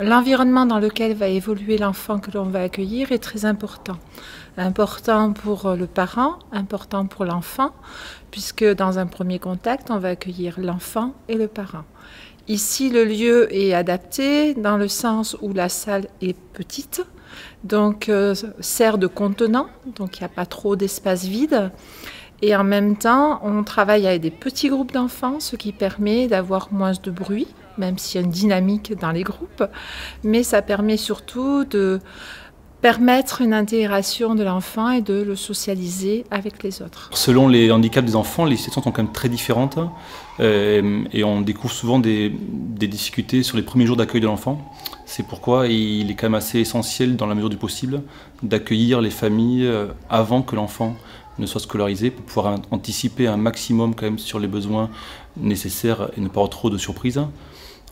L'environnement dans lequel va évoluer l'enfant que l'on va accueillir est très important. Important pour le parent, important pour l'enfant, puisque dans un premier contact, on va accueillir l'enfant et le parent. Ici, le lieu est adapté dans le sens où la salle est petite, donc sert de contenant, donc il n'y a pas trop d'espace vide. Et en même temps, on travaille avec des petits groupes d'enfants, ce qui permet d'avoir moins de bruit, même s'il y a une dynamique dans les groupes. Mais ça permet surtout de permettre une intégration de l'enfant et de le socialiser avec les autres. Selon les handicaps des enfants, les situations sont quand même très différentes et on découvre souvent des difficultés sur les premiers jours d'accueil de l'enfant. C'est pourquoi il est quand même assez essentiel, dans la mesure du possible, d'accueillir les familles avant que l'enfant ne soit scolarisé, pour pouvoir anticiper un maximum quand même sur les besoins nécessaires et ne pas avoir trop de surprises.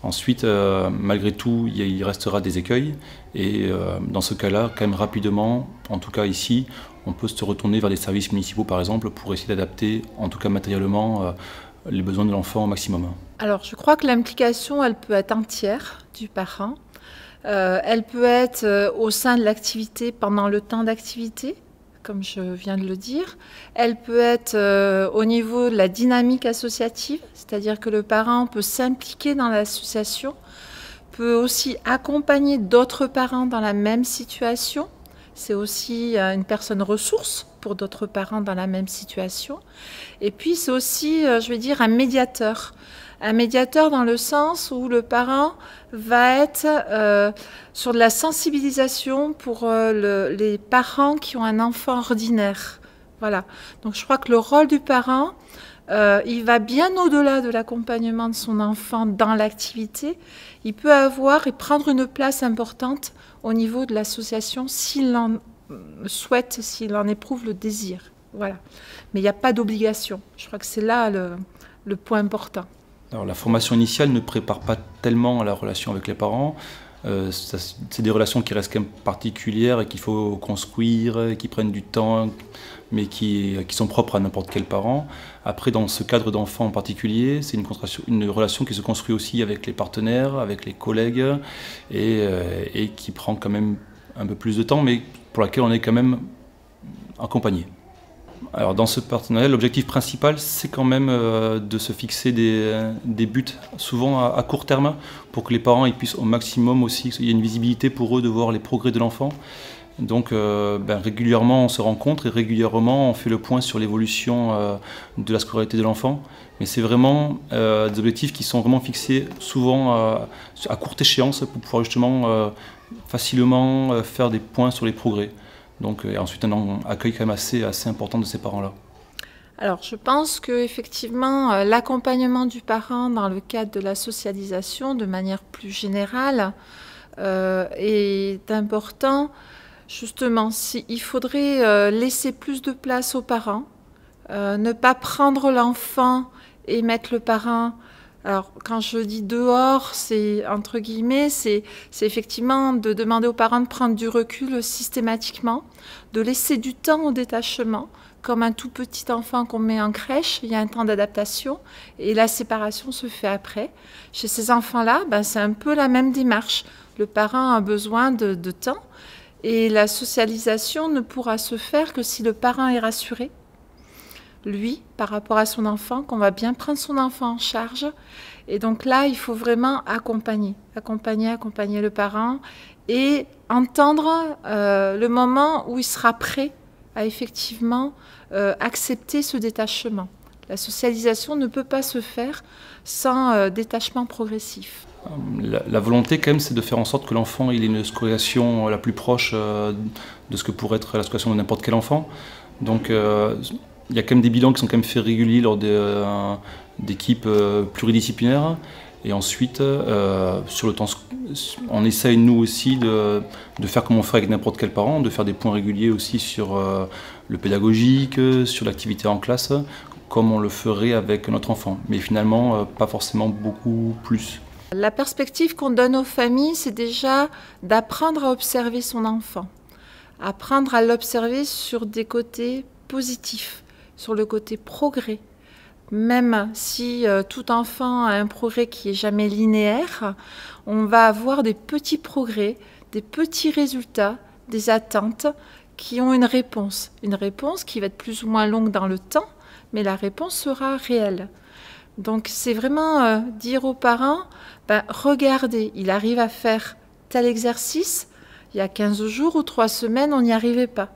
Ensuite, malgré tout, il restera des écueils et dans ce cas-là, quand même rapidement, en tout cas ici, on peut se retourner vers des services municipaux par exemple pour essayer d'adapter, en tout cas matériellement, les besoins de l'enfant au maximum. Alors je crois que l'implication, elle peut être entière du parent. Elle peut être au sein de l'activité pendant le temps d'activité, comme je viens de le dire. Elle peut être au niveau de la dynamique associative, c'est-à-dire que le parent peut s'impliquer dans l'association, peut aussi accompagner d'autres parents dans la même situation. C'est aussi une personne ressource pour d'autres parents dans la même situation. Et puis c'est aussi, je vais dire, un médiateur. Un médiateur dans le sens où le parent va être sur de la sensibilisation pour les parents qui ont un enfant ordinaire. Voilà. Donc je crois que le rôle du parent, il va bien au-delà de l'accompagnement de son enfant dans l'activité. Il peut avoir et prendre une place importante au niveau de l'association s'il en souhaite, s'il en éprouve le désir. Voilà. Mais il n'y a pas d'obligation. Je crois que c'est là le point important. Alors, la formation initiale ne prépare pas tellement à la relation avec les parents. C'est des relations qui restent quand même particulières et qu'il faut construire, qui prennent du temps, mais qui sont propres à n'importe quel parent. Après, dans ce cadre d'enfant en particulier, c'est une relation qui se construit aussi avec les partenaires, avec les collègues, et qui prend quand même un peu plus de temps, mais pour laquelle on est quand même accompagné. Alors dans ce partenariat, l'objectif principal, c'est quand même de se fixer des buts, souvent à court terme, pour que les parents ils puissent au maximum aussi, il y a une visibilité pour eux de voir les progrès de l'enfant. Donc régulièrement on se rencontre et régulièrement on fait le point sur l'évolution de la scolarité de l'enfant. Mais c'est vraiment des objectifs qui sont vraiment fixés souvent à courte échéance pour pouvoir justement facilement faire des points sur les progrès. Donc, et ensuite un accueil quand même assez important de ces parents-là. Alors je pense qu'effectivement l'accompagnement du parent dans le cadre de la socialisation de manière plus générale est important. Justement, il faudrait laisser plus de place aux parents, ne pas prendre l'enfant et mettre le parent. Alors, quand je dis dehors, c'est entre guillemets, c'est effectivement de demander aux parents de prendre du recul systématiquement, de laisser du temps au détachement. Comme un tout petit enfant qu'on met en crèche, il y a un temps d'adaptation et la séparation se fait après. Chez ces enfants-là, c'est un peu la même démarche. Le parent a besoin de temps et la socialisation ne pourra se faire que si le parent est rassuré, lui, par rapport à son enfant, qu'on va bien prendre son enfant en charge. Et donc là, il faut vraiment accompagner le parent et entendre le moment où il sera prêt à effectivement accepter ce détachement. La socialisation ne peut pas se faire sans détachement progressif. La volonté quand même, c'est de faire en sorte que l'enfant ait une scolarisation la plus proche de ce que pourrait être la scolarisation de n'importe quel enfant. Donc il y a quand même des bilans qui sont quand même faits réguliers lors d'équipes pluridisciplinaires. Et ensuite, sur le temps, on essaye nous aussi de faire comme on fait avec n'importe quel parent, de faire des points réguliers aussi sur le pédagogique, sur l'activité en classe, comme on le ferait avec notre enfant. Mais finalement, pas forcément beaucoup plus. La perspective qu'on donne aux familles, c'est déjà d'apprendre à observer son enfant. Apprendre à l'observer sur des côtés positifs, sur le côté progrès, même si tout enfant a un progrès qui n'est jamais linéaire, on va avoir des petits progrès, des petits résultats, des attentes qui ont une réponse qui va être plus ou moins longue dans le temps, mais la réponse sera réelle. Donc c'est vraiment dire aux parents, regardez, il arrive à faire tel exercice, il y a 15 jours ou 3 semaines, on n'y arrivait pas.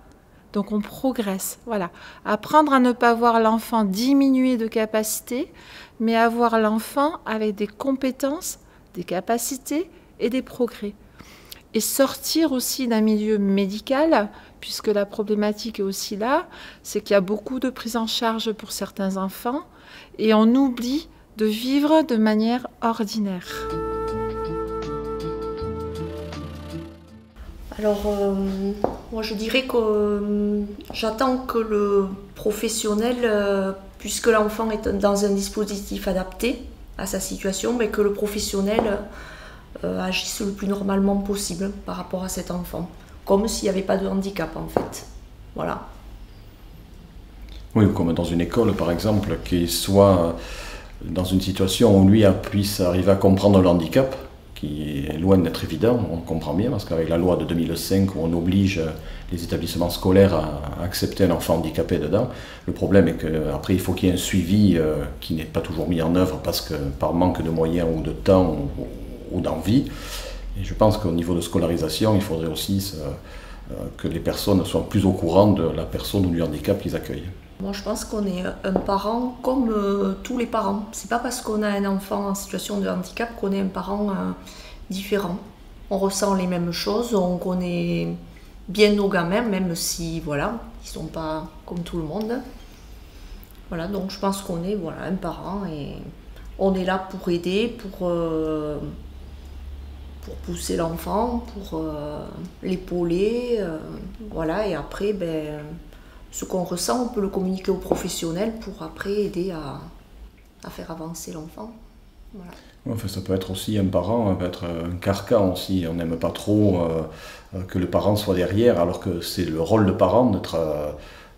Donc on progresse, voilà. Apprendre à ne pas voir l'enfant diminuer de capacité, mais à voir l'enfant avec des compétences, des capacités et des progrès. Et sortir aussi d'un milieu médical, puisque la problématique est aussi là, c'est qu'il y a beaucoup de prise en charge pour certains enfants, et on oublie de vivre de manière ordinaire. Alors, moi je dirais que j'attends que le professionnel, puisque l'enfant est dans un dispositif adapté à sa situation, mais que le professionnel agisse le plus normalement possible par rapport à cet enfant, comme s'il n'y avait pas de handicap en fait. Voilà. Oui, comme dans une école par exemple, qu'il soit dans une situation où lui puisse arriver à comprendre le handicap, qui est loin d'être évident, on comprend bien, parce qu'avec la loi de 2005 où on oblige les établissements scolaires à accepter un enfant handicapé dedans, le problème est qu'après il faut qu'il y ait un suivi qui n'est pas toujours mis en œuvre parce que par manque de moyens ou de temps ou d'envie. Et je pense qu'au niveau de scolarisation, il faudrait aussi que les personnes soient plus au courant de la personne ou du handicap qu'ils accueillent. Moi, je pense qu'on est un parent comme tous les parents. C'est pas parce qu'on a un enfant en situation de handicap qu'on est un parent différent. On ressent les mêmes choses, on connaît bien nos gamins, même si voilà, ils sont pas comme tout le monde. Voilà, donc je pense qu'on est un parent et on est là pour aider, pour pousser l'enfant, pour l'épauler, voilà. Et après, ce qu'on ressent, on peut le communiquer aux professionnels pour après aider à faire avancer l'enfant. Voilà. Enfin, ça peut être aussi un parent, ça peut être un carcan aussi. On n'aime pas trop que le parent soit derrière, alors que c'est le rôle de parent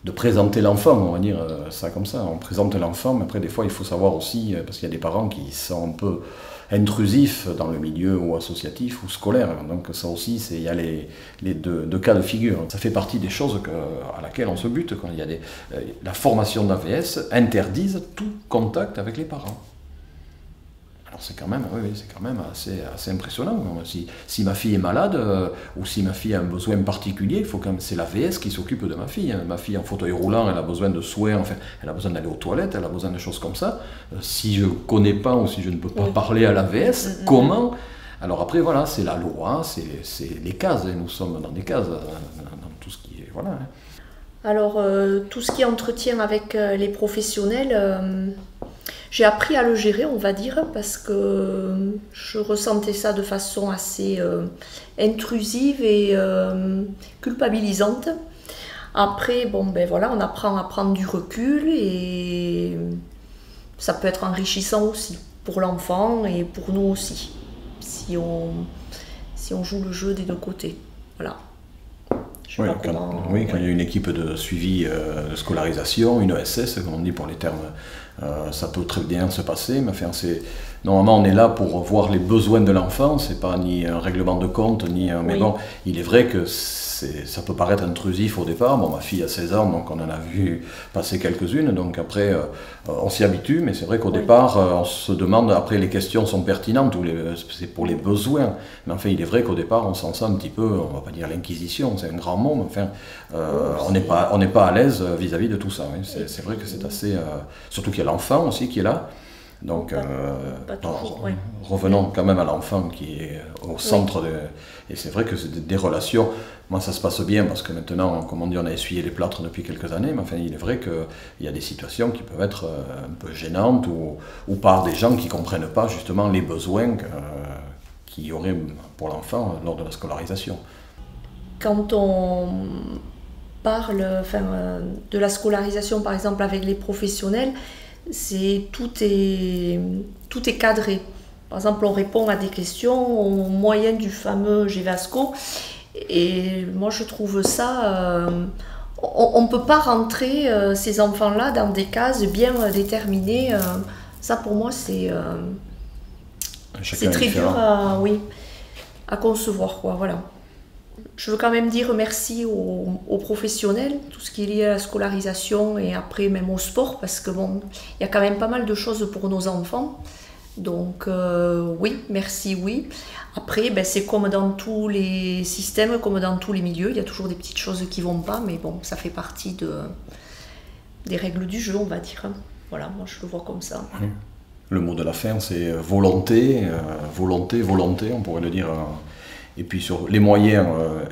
de présenter l'enfant, on va dire ça comme ça. On présente l'enfant, mais après des fois il faut savoir aussi, parce qu'il y a des parents qui sont un peu intrusifs dans le milieu ou associatif ou scolaire. Donc ça aussi, il y a les deux cas de figure. Ça fait partie des choses à laquelle on se bute. Quand il y a la formation d'AVS interdise tout contact avec les parents. Alors c'est quand même, c'est quand même assez impressionnant. Si ma fille est malade ou si ma fille a un besoin particulier, c'est l'AVS qui s'occupe de ma fille. Ma fille en fauteuil roulant, elle a besoin de soins, enfin, elle a besoin d'aller aux toilettes, elle a besoin de choses comme ça. Si je ne connais pas ou si je ne peux pas parler à l'AVS, comment? Alors après, voilà, c'est la loi, c'est les cases. Nous sommes dans des cases, dans tout ce qui est... Voilà. Alors, tout ce qui est entretien avec les professionnels... j'ai appris à le gérer, on va dire, parce que je ressentais ça de façon assez intrusive et culpabilisante. Après, on apprend à prendre du recul et ça peut être enrichissant aussi pour l'enfant et pour nous aussi, si on joue le jeu des deux côtés. Voilà. Quand il y a une équipe de suivi de scolarisation, une ESS, comme on dit pour les termes, ça peut très bien se passer, mais enfin, normalement on est là pour voir les besoins de l'enfant, c'est pas ni un règlement de compte, mais bon, il est vrai que ça peut paraître intrusif au départ. Bon, ma fille a 16 ans, donc on en a vu passer quelques-unes, donc après on s'y habitue, mais c'est vrai qu'au départ on se demande, après les questions sont pertinentes, c'est pour les besoins, mais enfin il est vrai qu'au départ on s'en sent un petit peu, on va pas dire l'inquisition, c'est un grand mot, mais enfin on n'est pas à l'aise vis-à-vis de tout ça. Oui. C'est vrai que c'est assez... surtout qu'il y a l'enfant aussi qui est là. Donc, revenons quand même à l'enfant qui est au centre et c'est vrai que c'est des relations. Moi, ça se passe bien parce que maintenant, comme on dit, on a essuyé les plâtres depuis quelques années, mais enfin, il est vrai qu'il y a des situations qui peuvent être un peu gênantes ou par des gens qui ne comprennent pas justement les besoins qu'il y aurait pour l'enfant lors de la scolarisation. Quand on parle de la scolarisation, par exemple, avec les professionnels, tout est cadré. Par exemple, on répond à des questions au moyen du fameux GEVASCO. Et moi, je trouve ça... on ne peut pas rentrer ces enfants-là dans des cases bien déterminées. Ça, pour moi, c'est très dur à concevoir, quoi, voilà. Je veux quand même dire merci aux professionnels, tout ce qui est lié à la scolarisation et après même au sport, parce que bon, il y a quand même pas mal de choses pour nos enfants. Donc oui, merci, oui. Après, ben, c'est comme dans tous les systèmes, comme dans tous les milieux, il y a toujours des petites choses qui vont pas, mais bon, ça fait partie des règles du jeu, on va dire. Voilà, moi je le vois comme ça. Le mot de la fin, c'est volonté, volonté, volonté, on pourrait le dire. Et puis sur les moyens,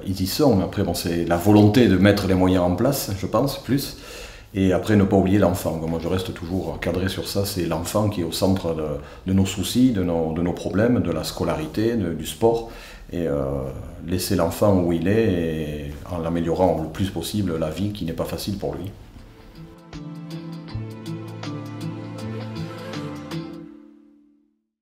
ils y sont. Après, bon, c'est la volonté de mettre les moyens en place, je pense, plus. Et après, ne pas oublier l'enfant. Moi, je reste toujours cadré sur ça. C'est l'enfant qui est au centre de nos soucis, de nos problèmes, de la scolarité, du sport. Et laisser l'enfant où il est, et en l'améliorant le plus possible, la vie qui n'est pas facile pour lui.